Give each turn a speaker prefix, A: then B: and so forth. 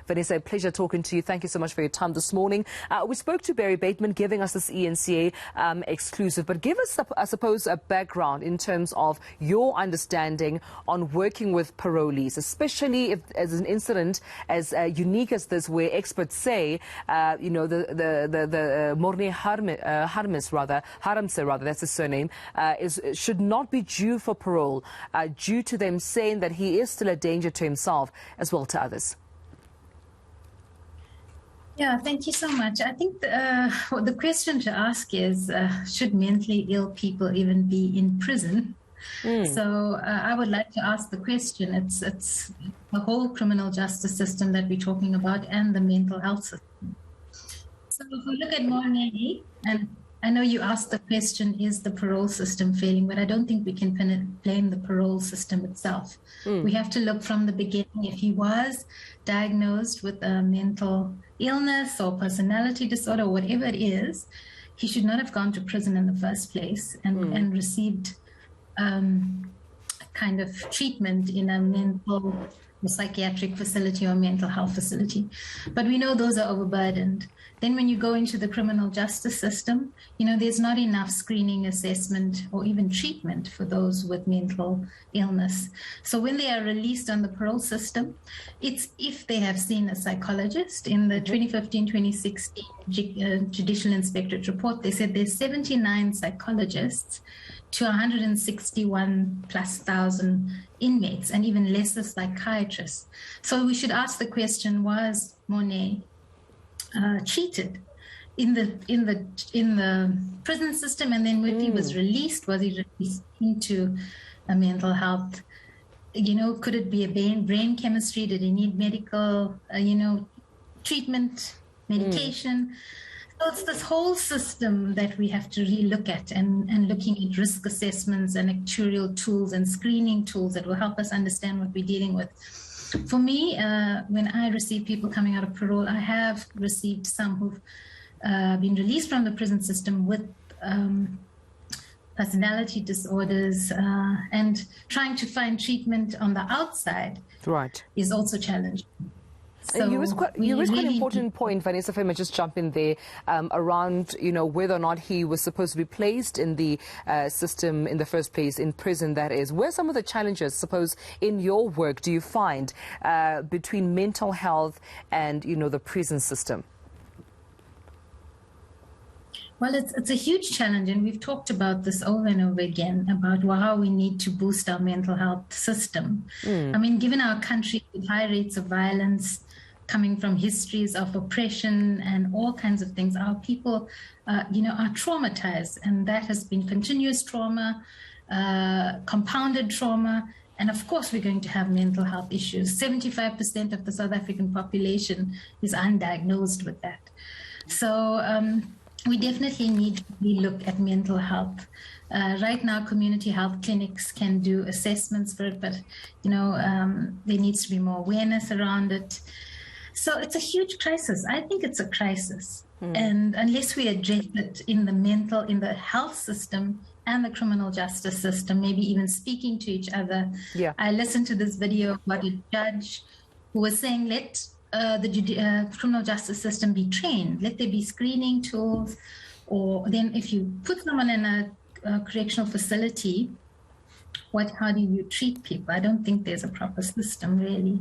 A: Vanessa, a pleasure talking to you. Thank you so much for your time this morning. We spoke to Barry Bateman, giving us this eNCA exclusive, but give us, I suppose, a background in terms of your understanding on working with parolees, especially if as an incident as unique as this, where experts say, the Morne Haramse, that's his surname, should not be due for parole, due to them saying that he is still a danger to himself as well to others.
B: Yeah, thank you so much. I think the question to ask is, should mentally ill people even be in prison? So I would like to ask the question. It's the whole criminal justice system that we're talking about and the mental health system. So if we look at Morne, and I know you asked the question, is the parole system failing? But I don't think we can blame the parole system itself. We have to look from the beginning. If he was diagnosed with a mental illness or personality disorder, or whatever it is, he should not have gone to prison in the first place and received kind of treatment in a mental or psychiatric facility or mental health facility. But we know those are overburdened. Then when you go into the criminal justice system, there's not enough screening, assessment, or even treatment for those with mental illness. So when they are released on the parole system, it's if they have seen a psychologist. In the 2015-2016 Judicial Inspectorate report, they said there's 79 psychologists to 161,000+ inmates, and even lesser psychiatrists. So we should ask the question: was Morne treated in the prison system, and then when he was released, was he released into a mental health? Could it be a brain chemistry? Did he need medical, treatment, medication? So it's this whole system that we have to relook at, and looking at risk assessments and actuarial tools and screening tools that will help us understand what we're dealing with. For me, when I receive people coming out of parole, I have received some who've been released from the prison system with personality disorders, and trying to find treatment on the outside is also challenging.
A: So you raised quite an important point, Vanessa, if I may just jump in there, around, whether or not he was supposed to be placed in the system in the first place, in prison, that is. Where are some of the challenges, suppose, in your work do you find between mental health and, the prison system?
B: Well, it's a huge challenge, and we've talked about this over and over again, about how we need to boost our mental health system. I mean, given our country with high rates of violence, coming from histories of oppression and all kinds of things, our people, are traumatized, and that has been continuous trauma, compounded trauma, and of course we're going to have mental health issues. 75% of the South African population is undiagnosed with that. So we definitely need to look at mental health. Right now, community health clinics can do assessments for it, but there needs to be more awareness around it. So it's a huge crisis. I think it's a crisis. And unless we address it in the health system and the criminal justice system, maybe even speaking to each other. Yeah. I listened to this video about a judge who was saying, let the criminal justice system be trained. Let there be screening tools. Or then if you put someone in a correctional facility, how do you treat people? I don't think there's a proper system, really.